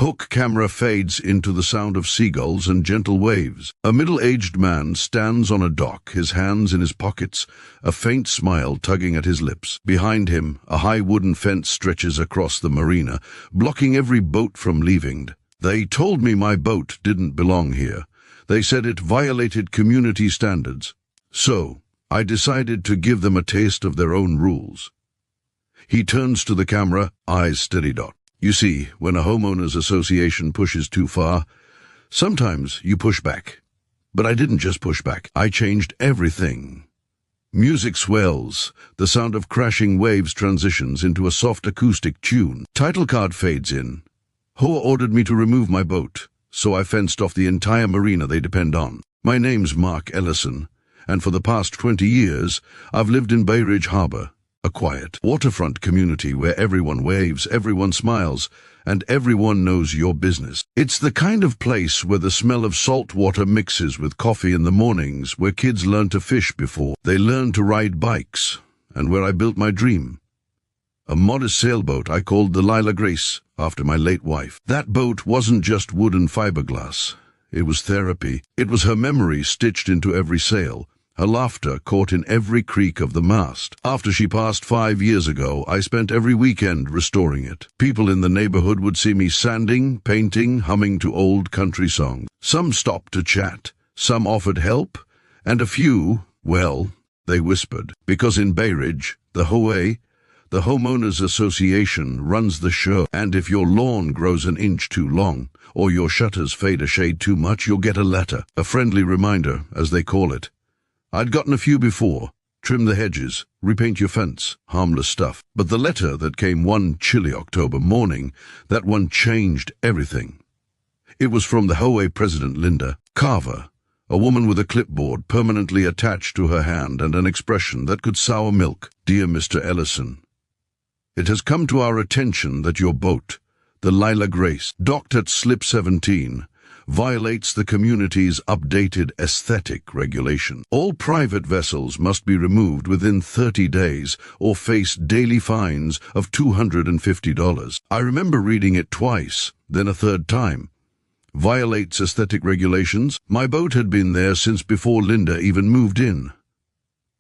Hook camera fades into the sound of seagulls and gentle waves. A middle-aged man stands on a dock, his hands in his pockets, a faint smile tugging at his lips. Behind him, a high wooden fence stretches across the marina, blocking every boat from leaving. They told me my boat didn't belong here. They said it violated community standards. So, I decided to give them a taste of their own rules. He turns to the camera, eyes steady. You see, when a homeowners association pushes too far, sometimes you push back. But I didn't just push back, I changed everything. Music swells, the sound of crashing waves transitions into a soft acoustic tune. Title card fades in. HOA ordered me to remove my boat, so I fenced off the entire marina they depend on. My name's Mark Ellison, and for the past 20 years, I've lived in Bay Ridge Harbor. A quiet, waterfront community where everyone waves, everyone smiles, and everyone knows your business. It's the kind of place where the smell of salt water mixes with coffee in the mornings, where kids learn to fish before they learn to ride bikes, and where I built my dream. A modest sailboat I called the Lila Grace, after my late wife. That boat wasn't just wood and fiberglass. It was therapy. It was her memory stitched into every sail, her laughter caught in every creak of the mast. After she passed 5 years ago, I spent every weekend restoring it. People in the neighborhood would see me sanding, painting, humming to old country songs. Some stopped to chat, some offered help, and a few, well, they whispered. Because in Bay Ridge, the HOA, the Homeowners Association, runs the show, and if your lawn grows an inch too long, or your shutters fade a shade too much, you'll get a letter, a friendly reminder, as they call it. I'd gotten a few before. Trim the hedges, repaint your fence, harmless stuff. But the letter that came one chilly October morning, that one changed everything. It was from the HOA president, Linda Carver, a woman with a clipboard permanently attached to her hand and an expression that could sour milk. Dear Mr. Ellison, it has come to our attention that your boat, the Lila Grace, docked at Slip 17, violates the community's updated aesthetic regulation. All private vessels must be removed within 30 days or face daily fines of $250. I remember reading it twice, then a third time. Violates aesthetic regulations? My boat had been there since before Linda even moved in.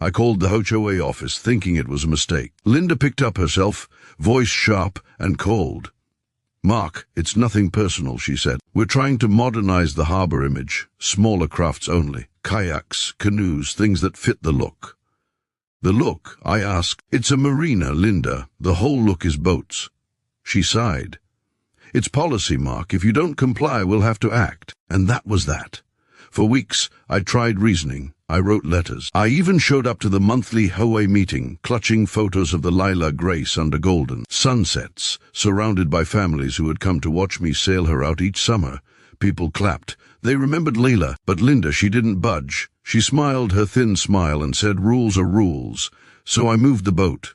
I called the HOA office thinking it was a mistake. Linda picked up herself, voice sharp and cold. Mark, it's nothing personal, she said. We're trying to modernize the harbor image, smaller crafts only. Kayaks, canoes, things that fit the look. The look, I asked. It's a marina, Linda. The whole look is boats. She sighed. It's policy, Mark. If you don't comply, we'll have to act. And that was that. For weeks, I tried reasoning. I wrote letters. I even showed up to the monthly HOA meeting, clutching photos of the Lila Grace under golden sunsets, surrounded by families who had come to watch me sail her out each summer. People clapped. They remembered Leila, but Linda, she didn't budge. She smiled her thin smile and said, rules are rules. So I moved the boat.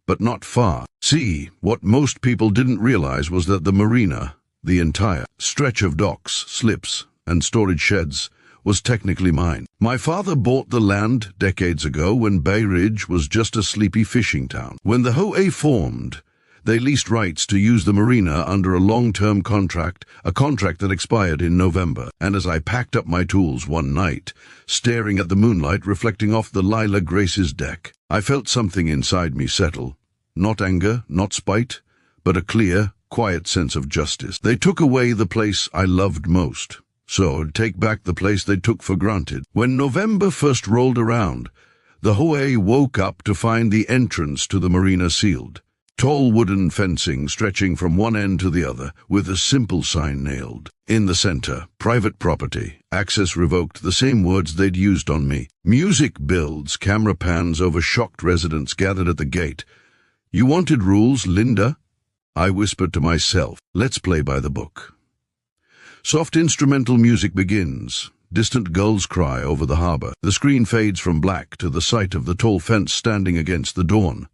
But not far. See, what most people didn't realize was that the marina, the entire stretch of docks, slips, and storage sheds, was technically mine. My father bought the land decades ago when Bay Ridge was just a sleepy fishing town. When the HOA formed, they leased rights to use the marina under a long-term contract, a contract that expired in November. And as I packed up my tools one night, staring at the moonlight reflecting off the Lila Grace's deck, I felt something inside me settle. Not anger, not spite, but a clear, quiet sense of justice. They took away the place I loved most. So I'd take back the place they took for granted. When November first rolled around, the HOA woke up to find the entrance to the marina sealed. Tall wooden fencing stretching from one end to the other, with a simple sign nailed. In the center, private property, access revoked, the same words they'd used on me. Music builds, camera pans over shocked residents gathered at the gate. You wanted rules, Linda? I whispered to myself, let's play by the book. Soft instrumental music begins. Distant gulls cry over the harbor. The screen fades from black to the sight of the tall fence standing against the dawn.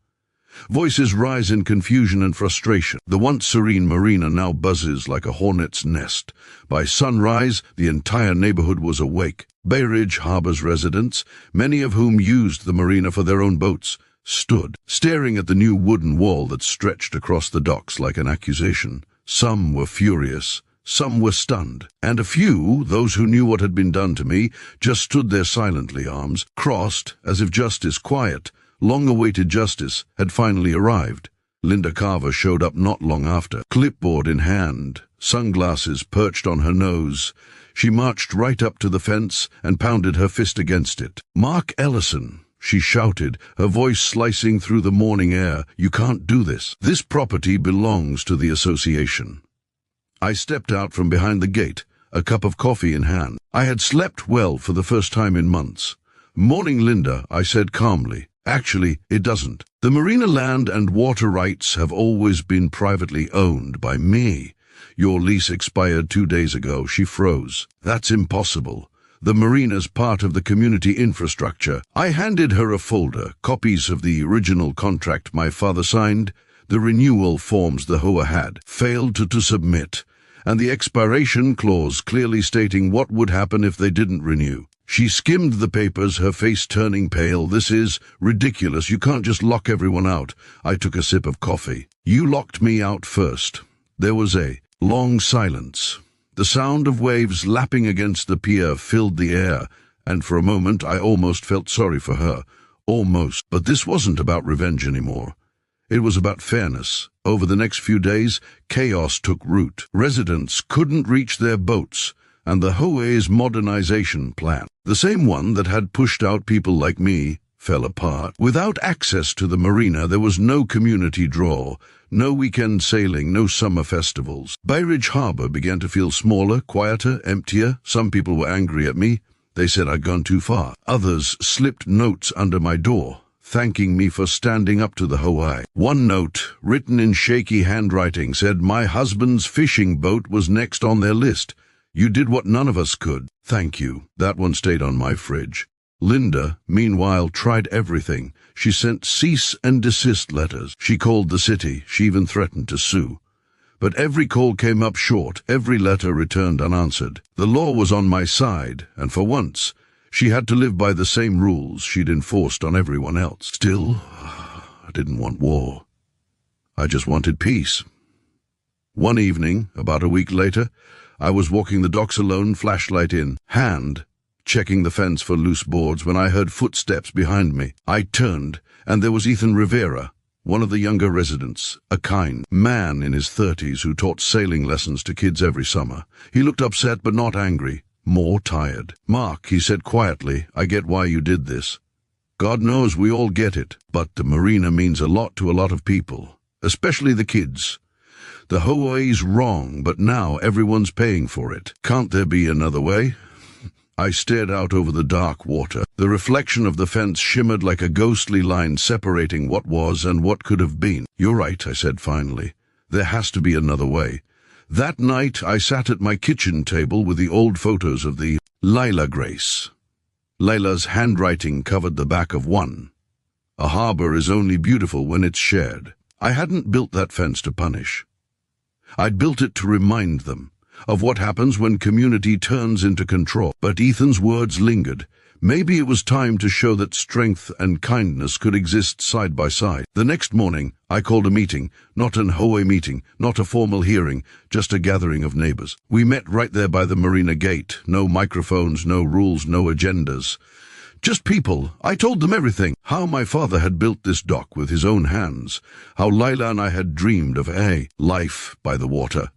Voices rise in confusion and frustration. The once serene marina now buzzes like a hornet's nest. By sunrise, the entire neighborhood was awake. Bay Ridge Harbor's residents, many of whom used the marina for their own boats, stood, staring at the new wooden wall that stretched across the docks like an accusation. Some were furious, some were stunned, and a few, those who knew what had been done to me, just stood there silently, arms crossed, as if justice, quiet, long-awaited justice, had finally arrived. Linda Carver showed up not long after, clipboard in hand, sunglasses perched on her nose. She marched right up to the fence and pounded her fist against it. "Mark Ellison," she shouted, her voice slicing through the morning air, "you can't do this. This property belongs to the association." I stepped out from behind the gate, a cup of coffee in hand. I had slept well for the first time in months. "Morning, Linda," I said calmly. "Actually, it doesn't. The Marina land and water rights have always been privately owned by me. Your lease expired 2 days ago." She froze. "That's impossible. The Marina's part of the community infrastructure." I handed her a folder, copies of the original contract my father signed, the renewal forms the HOA had failed to submit, and the expiration clause clearly stating what would happen if they didn't renew. She skimmed the papers, her face turning pale. "This is ridiculous. You can't just lock everyone out." I took a sip of coffee. "You locked me out first." There was a long silence. The sound of waves lapping against the pier filled the air, and for a moment I almost felt sorry for her. Almost. But this wasn't about revenge anymore. It was about fairness. Over the next few days, chaos took root. Residents couldn't reach their boats, and the HOA's modernization plan, the same one that had pushed out people like me, fell apart. Without access to the marina, there was no community draw, no weekend sailing, no summer festivals. Bay Ridge Harbor began to feel smaller, quieter, emptier. Some people were angry at me. They said I'd gone too far. Others slipped notes under my door, thanking me for standing up to the HOA. One note, written in shaky handwriting, said my husband's fishing boat was next on their list. "You did what none of us could. Thank you." That one stayed on my fridge. Linda, meanwhile, tried everything. She sent cease and desist letters. She called the city. She even threatened to sue. But every call came up short, every letter returned unanswered. The law was on my side, and for once, she had to live by the same rules she'd enforced on everyone else. Still, I didn't want war. I just wanted peace. One evening, about a week later, I was walking the docks alone, flashlight in hand, checking the fence for loose boards, when I heard footsteps behind me. I turned, and there was Ethan Rivera, one of the younger residents, a kind man in his 30s who taught sailing lessons to kids every summer. He looked upset but not angry, more tired. "Mark," he said quietly, "I get why you did this. God knows we all get it, but the marina means a lot to a lot of people, especially the kids. The HOA's wrong, but now everyone's paying for it. Can't there be another way?" I stared out over the dark water. The reflection of the fence shimmered like a ghostly line separating what was and what could have been. "You're right," I said finally. "There has to be another way." That night I sat at my kitchen table with the old photos of the Lila Grace. Layla's handwriting covered the back of one. "A harbor is only beautiful when it's shared." I hadn't built that fence to punish. I'd built it to remind them of what happens when community turns into control. But Ethan's words lingered. Maybe it was time to show that strength and kindness could exist side by side. The next morning, I called a meeting, not an HOA meeting, not a formal hearing, just a gathering of neighbors. We met right there by the marina gate. No microphones, no rules, no agendas. Just people. I told them everything. How my father had built this dock with his own hands. How Lila and I had dreamed of a life by the water.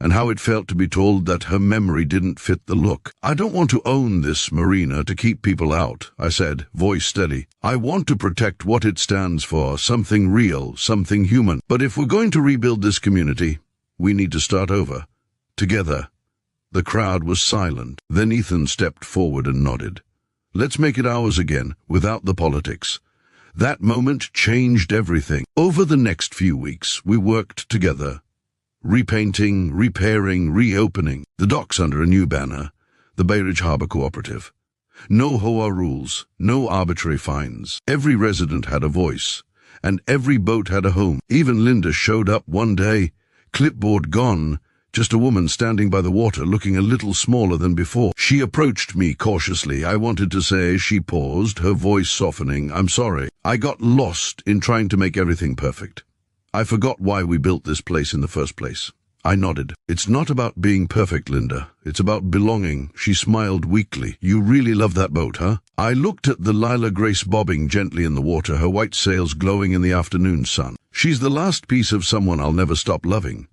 And how it felt to be told that her memory didn't fit the look. "I don't want to own this marina to keep people out," I said, voice steady. "I want to protect what it stands for, something real, something human. But if we're going to rebuild this community, we need to start over. Together." The crowd was silent. Then Ethan stepped forward and nodded. "Let's make it ours again, without the politics." That moment changed everything. Over the next few weeks, we worked together. Repainting, repairing, reopening. The docks under a new banner, the Bay Ridge Harbor Cooperative. No HOA rules, no arbitrary fines. Every resident had a voice, and every boat had a home. Even Linda showed up one day, clipboard gone, just a woman standing by the water looking a little smaller than before. She approached me cautiously. I wanted to say, she paused, her voice softening, "I'm sorry. I got lost in trying to make everything perfect. I forgot why we built this place in the first place. I nodded. It's not about being perfect, Linda. It's about belonging. She smiled weakly. You really love that boat, huh? I looked at the Lila Grace bobbing gently in the water, her white sails glowing in the afternoon sun. She's the last piece of someone I'll never stop loving.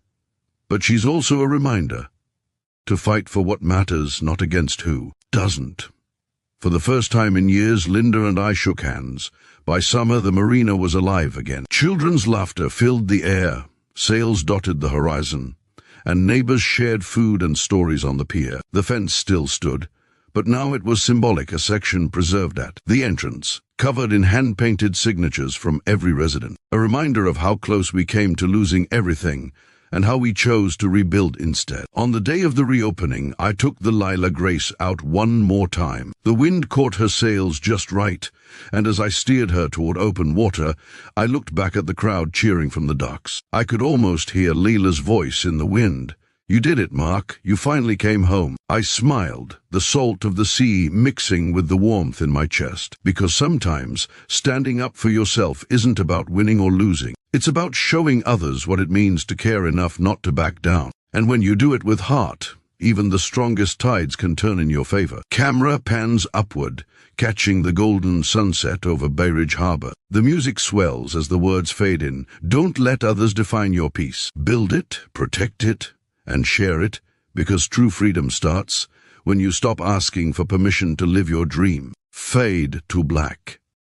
But she's also a reminder to fight for what matters, not against who doesn't. For the first time in years, Linda and I shook hands. By summer, the Marina was alive again. Children's laughter filled the air, sails dotted the horizon, and neighbors shared food and stories on the pier. The fence still stood, but now it was symbolic, a section preserved at the entrance, covered in hand-painted signatures from every resident. A reminder of how close we came to losing everything, and how we chose to rebuild instead. On the day of the reopening, I took the Lila Grace out one more time. The wind caught her sails just right, and as I steered her toward open water, I looked back at the crowd cheering from the docks. I could almost hear Lila's voice in the wind. You did it, Mark. You finally came home. I smiled, the salt of the sea mixing with the warmth in my chest. Because sometimes, standing up for yourself isn't about winning or losing. It's about showing others what it means to care enough not to back down. And when you do it with heart, even the strongest tides can turn in your favor. Camera pans upward, catching the golden sunset over Bay Ridge Harbor. The music swells as the words fade in. Don't let others define your peace. Build it, protect it, and share it, because true freedom starts when you stop asking for permission to live your dream. Fade to black.